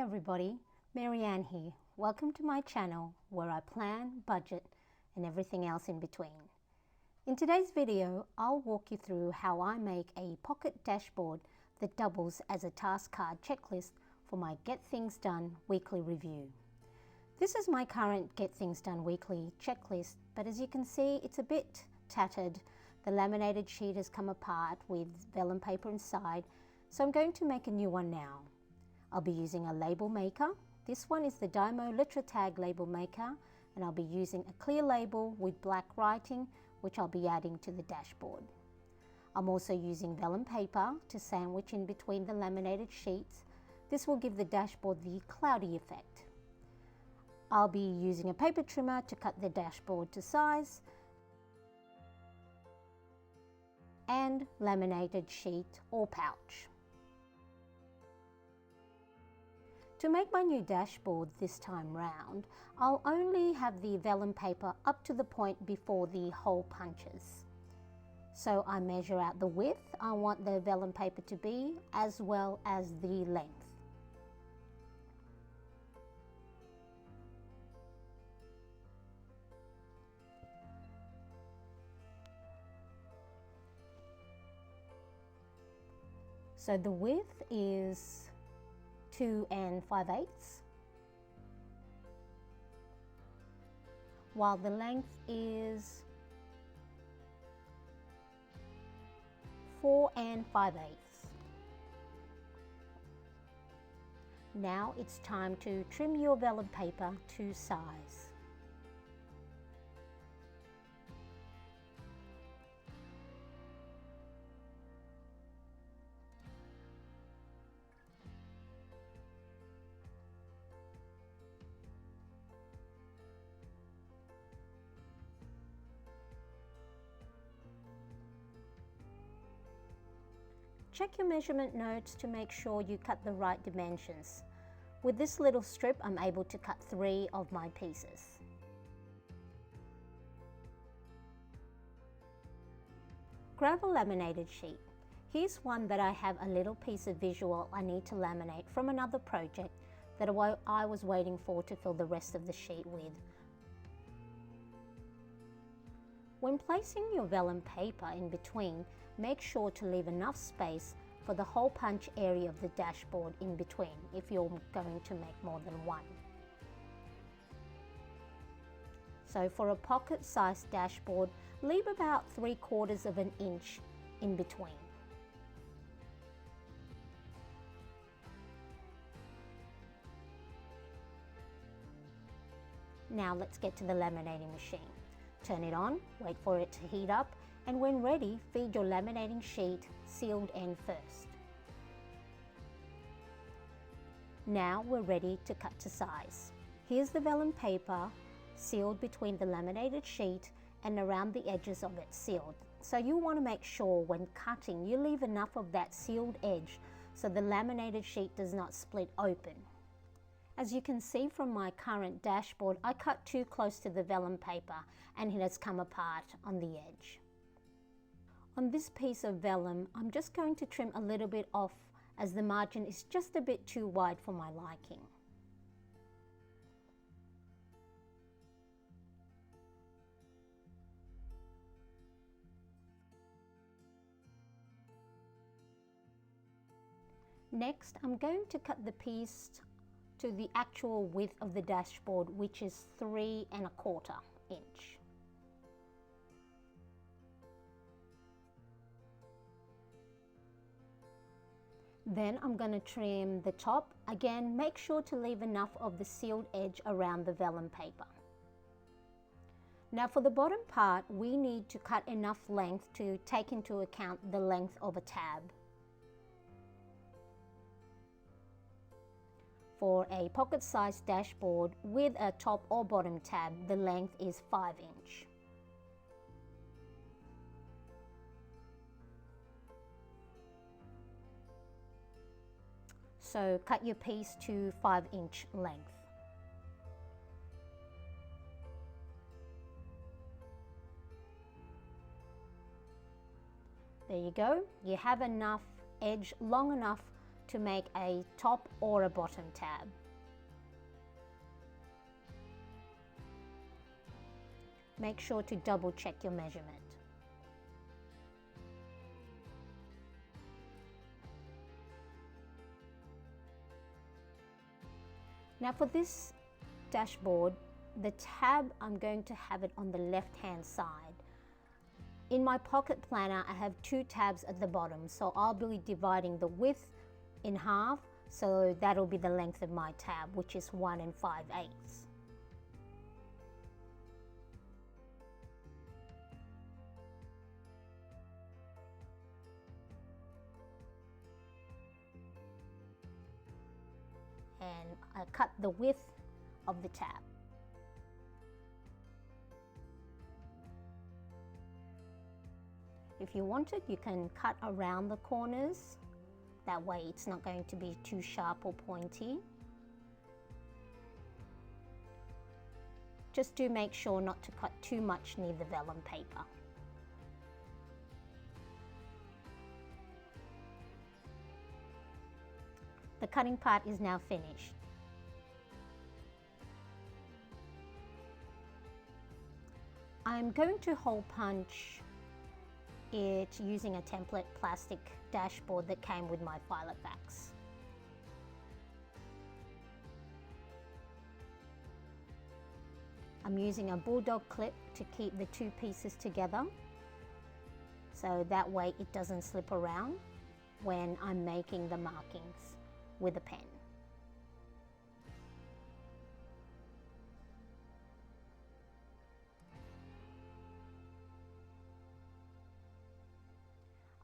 everybody, Marianne here. Welcome to my channel where I plan, budget and everything else in between. In today's video, I'll walk you through how I make a pocket dashboard that doubles as a task card checklist for my Get Things Done weekly review. This is my current Get Things Done weekly checklist, but as you can see, it's a bit tattered. The laminated sheet has come apart with vellum paper inside, so I'm going to make a new one now. I'll be using a label maker. This one is the Dymo LitraTag label maker, and I'll be using a clear label with black writing, which I'll be adding to the dashboard. I'm also using vellum paper to sandwich in between the laminated sheets. This will give the dashboard the cloudy effect. I'll be using a paper trimmer to cut the dashboard to size, and laminated sheet or pouch. To make my new dashboard this time round, I'll only have the vellum paper up to the point before the hole punches. So I measure out the width I want the vellum paper to be, as well as the length. So the width is 2 5/8, while the length is 4 5/8. Now it's time to trim your vellum paper to size. Check your measurement notes to make sure you cut the right dimensions. With this little strip, I'm able to cut 3 of my pieces. Grab a laminated sheet. Here's one that I have a little piece of visual I need to laminate from another project that I was waiting for to fill the rest of the sheet with. When placing your vellum paper in between, make sure to leave enough space for the hole punch area of the dashboard in between if you're going to make more than one. So for a pocket-sized dashboard, leave about 3/4 of an inch in between. Now let's get to the laminating machine. Turn it on, wait for it to heat up, and when ready, feed your laminating sheet sealed end first. Now we're ready to cut to size. Here's the vellum paper sealed between the laminated sheet and around the edges of it sealed. So you want to make sure when cutting you leave enough of that sealed edge so the laminated sheet does not split open. As you can see from my current dashboard, I cut too close to the vellum paper and it has come apart on the edge. On this piece of vellum, I'm just going to trim a little bit off as the margin is just a bit too wide for my liking. Next, I'm going to cut the piece to the actual width of the dashboard, which is 3 1/4 inch. Then I'm going to trim the top. Again, make sure to leave enough of the sealed edge around the vellum paper. Now for the bottom part, we need to cut enough length to take into account the length of a tab. For a pocket-sized dashboard with a top or bottom tab, the length is 5 inch. So cut your piece to 5 inch length. There you go. You have enough edge long enough to make a top or a bottom tab. Make sure to double check your measurement. Now for this dashboard, the tab, I'm going to have it on the left hand side. In my pocket planner, I have 2 tabs at the bottom, so I'll be dividing the width in half, so that'll be the length of my tab, which is 1 5/8. And I cut the width of the tab. If you wanted, you can cut around the corners. That way it's not going to be too sharp or pointy. Just do make sure not to cut too much near the vellum paper. The cutting part is now finished. I'm going to hole punch it using a template plastic dashboard that came with my Filofax. I'm using a bulldog clip to keep the 2 pieces together, so that way it doesn't slip around when I'm making the markings with a pen.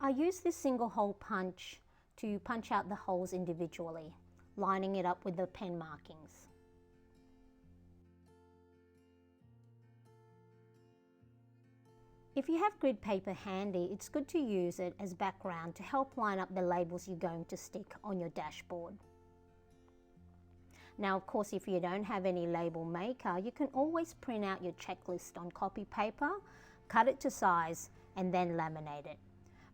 I use this single hole punch to punch out the holes individually, lining it up with the pen markings. If you have grid paper handy, it's good to use it as background to help line up the labels you're going to stick on your dashboard. Now, of course, if you don't have any label maker, you can always print out your checklist on copy paper, cut it to size, and then laminate it.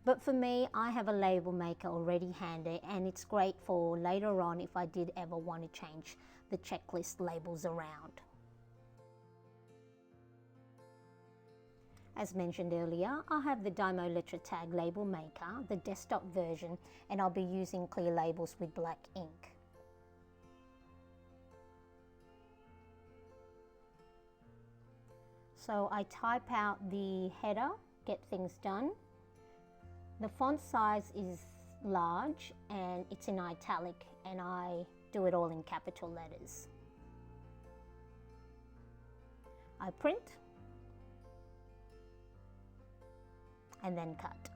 But for me, I have a label maker already handy, and it's great for later on if I did ever want to change the checklist labels around. As mentioned earlier, I have the Dymo Letra-Tag label maker, the desktop version, and I'll be using clear labels with black ink. So I type out the header, get things done. The font size is large and it's in italic, and I do it all in capital letters. I print and then cut.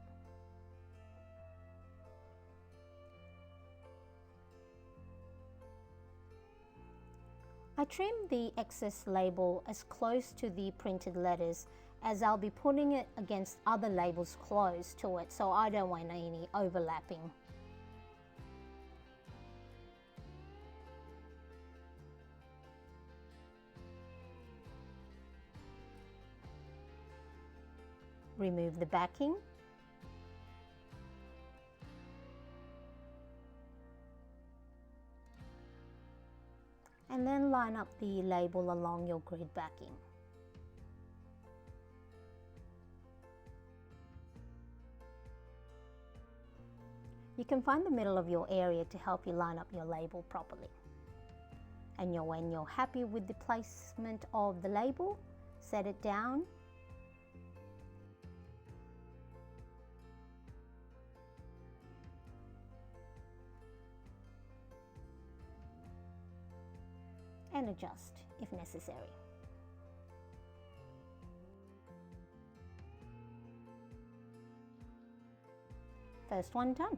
I trim the excess label as close to the printed letters, as I'll be putting it against other labels close to it, so I don't want any overlapping. Remove the backing. And then line up the label along your grid backing. You can find the middle of your area to help you line up your label properly. And when you're happy with the placement of the label, set it down. And adjust if necessary. First one done.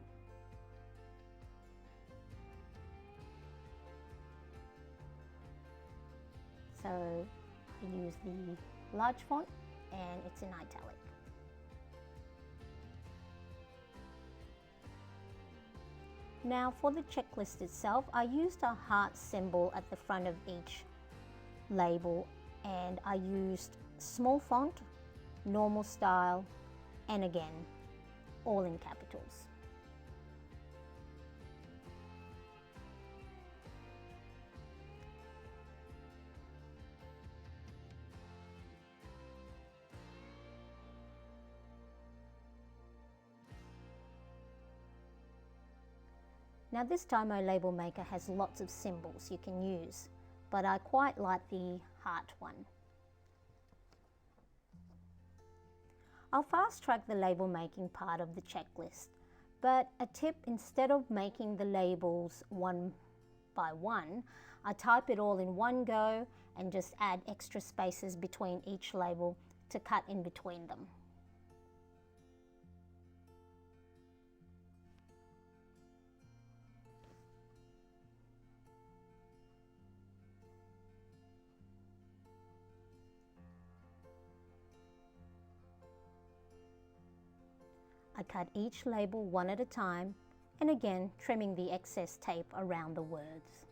So I use the large font and it's in italic. Now for the checklist itself, I used a heart symbol at the front of each label, and I used small font, normal style, and again, all in capitals. Now this Dymo label maker has lots of symbols you can use, but I quite like the heart one. I'll fast track the label making part of the checklist, but a tip: instead of making the labels one by one, I type it all in one go and just add extra spaces between each label to cut in between them. I cut each label one at a time, and again trimming the excess tape around the words.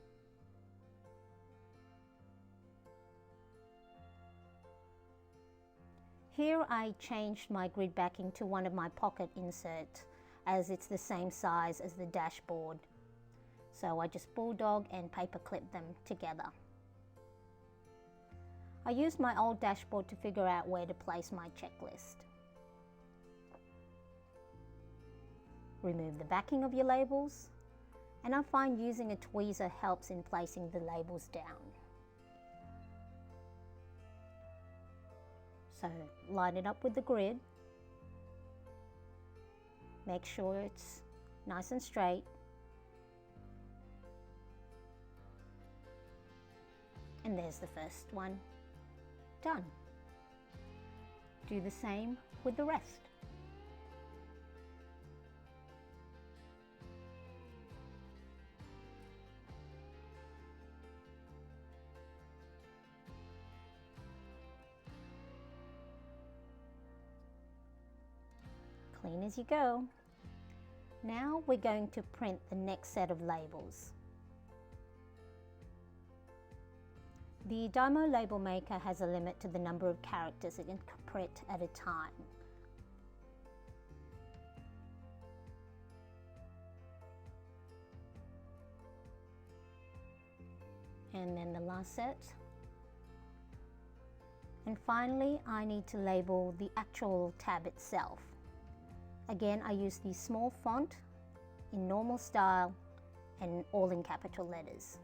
Here I changed my grid backing to one of my pocket inserts, as it's the same size as the dashboard. So I just bulldog and paper clip them together. I used my old dashboard to figure out where to place my checklist. Remove the backing of your labels, and I find using a tweezer helps in placing the labels down. So line it up with the grid, make sure it's nice and straight, and there's the first one done. Do the same with the rest. Clean as you go. Now we're going to print the next set of labels. The Dymo label maker has a limit to the number of characters it can print at a time. And then the last set. And finally, I need to label the actual tab itself. Again, I use the small font in normal style and all in capital letters.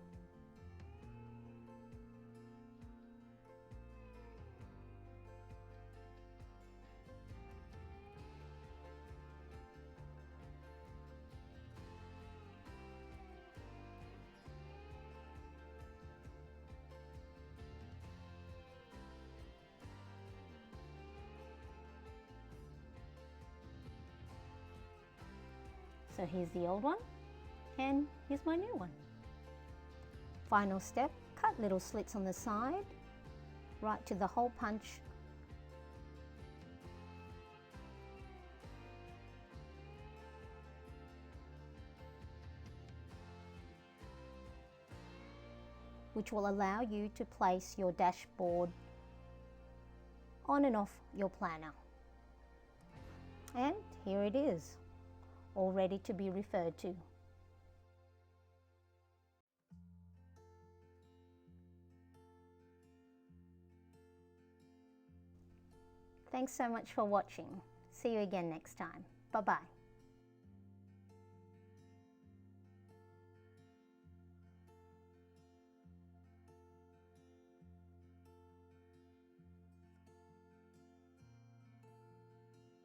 So here's the old one, and here's my new one. Final step, cut little slits on the side, right to the hole punch. Which will allow you to place your dashboard on and off your planner. And here it is, all ready to be referred to. Thanks so much for watching. See you again next time. Bye-bye.